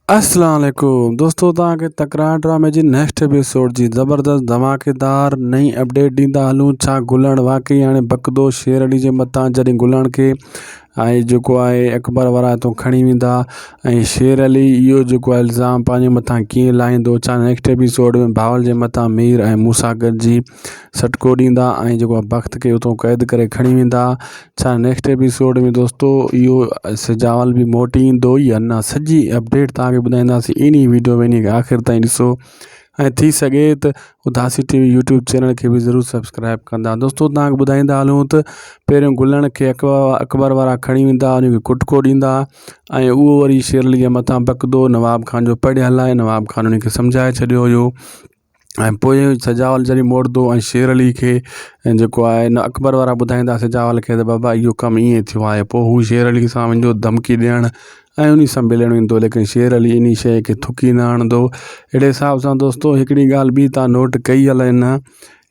अस्सलाम वालेकुम दोस्तों, तव्हांखे तकरार ड्रामे जी नेक्स्ट एपिसोड जी ज़बरदस्त धमाकेदार नई अपडेट ॾींदा हलूं। छा गुलण वाकई हाणे बकदो शेर अली जे मथां जॾहिं गुलण खे जेको आहे अकबर वारा हितां खणी वेंदा ऐं शेर अली इहो जेको आहे इल्ज़ाम पंहिंजे मथां कीअं लाहींदो। छा नेक्स्ट एपिसोड में भावल जे मथां मीर ऐं मूसा गॾिजी सटको ॾींदा ऐं जेको आहे वक़्त खे उतां क़ैद करे खणी वेंदा। छा नेक्स्ट एपिसोड में दोस्तों इहो सिजावल बि मोटी ईंदो या न, सॼी अपडेट तव्हांखे ॿुधाईंदासीं इन वीडियो में। इन आख़िर ताईं ॾिसो ऐं थी सघे त उदासी टीवी यूट्यूब चैनल के भी ज़रूर सब्सक्राइब कंदा। दोस्तों तव्हांखे ॿुधाईंदा हलूं त पहिरियों गुलण खे अकबर वारा खणी वेंदा, उनखे कुटको ॾींदा ऐं उहो वरी शेर अली जे मथां बकदो नवाब खान जो पढ़ियल आहे। नवाब खान उनखे सम्झाए छॾियो हुयो ऐं पोइ सजावल जॾहिं मोड़ंदो ऐं शेर अली खे जेको आहे न अकबर वारा ॿुधाईंदा सजावल खे त बाबा इहो कमु ईअं थियो आहे। पोइ हू शेर अली सां वेंदो धमकी ॾियणु ऐं उन सां मिलणु ईंदो, लेकिन शेर अली इन शइ खे थुकी न हणंदो। अहिड़े हिसाब सां दोस्तों हिकिड़ी ॻाल्हि ॿी तव्हां नोट कई हले न,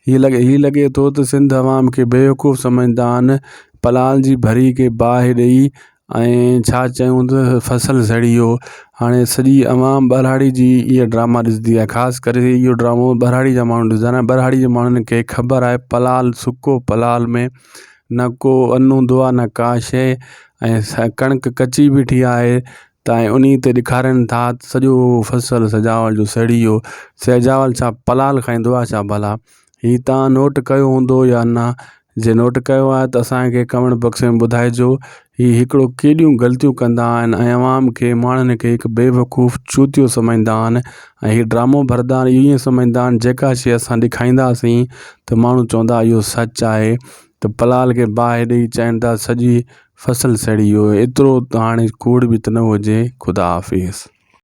हीअ लॻे थो त सिंध अवाम खे बेवकूफ़ सम्झंदा आहिनि। पलाल जी भरी खे बाहि ॾेई ऐं छा चयूं त फसल सड़ी वियो। हाणे सॼी अवाम बरहाड़ी जी इहा ड्रामा ॾिसंदी आहे, ख़ासि करे इहो ड्रामो बरहाड़ी जा माण्हू ॾिसंदा आहिनि। बरहाड़ी जे माण्हुनि खे ख़बर आहे पलाल सुको पलाल में न को अन्न हूंदो आहे न का शइ, ऐं कणिक कची बीठी आहे त ऐं उन ते ॾेखारनि था सॼो फसल सजावल जो सड़ी वियो। सजावल छा पलाल खाईंदो आहे छा भला? हीअ तव्हां नोट कयो हूंदो या न? जे नोट कयो आहे त असांखे कमेंट बॉक्स में ॿुधाइजो। हीअ हिकिड़ो केॾियूं ग़लतियूं कंदा आहिनि ऐं अवाम खे माण्हुनि खे हिकु बेवकूफ़ चूतियो सम्झंदा आहिनि ऐं हीअ ड्रामो भरंदा आहिनि। ईअं सम्झंदा आहिनि जेका शइ असां ॾेखारींदासीं त माण्हू चवंदा इहो सच आहे। त पलाल खे बाहि ॾेई चवनि था सॼी फसल सड़ी वियो। एतिरो त हाणे कूड़ बि त न हुजे। ख़ुदा हाफ़िज़।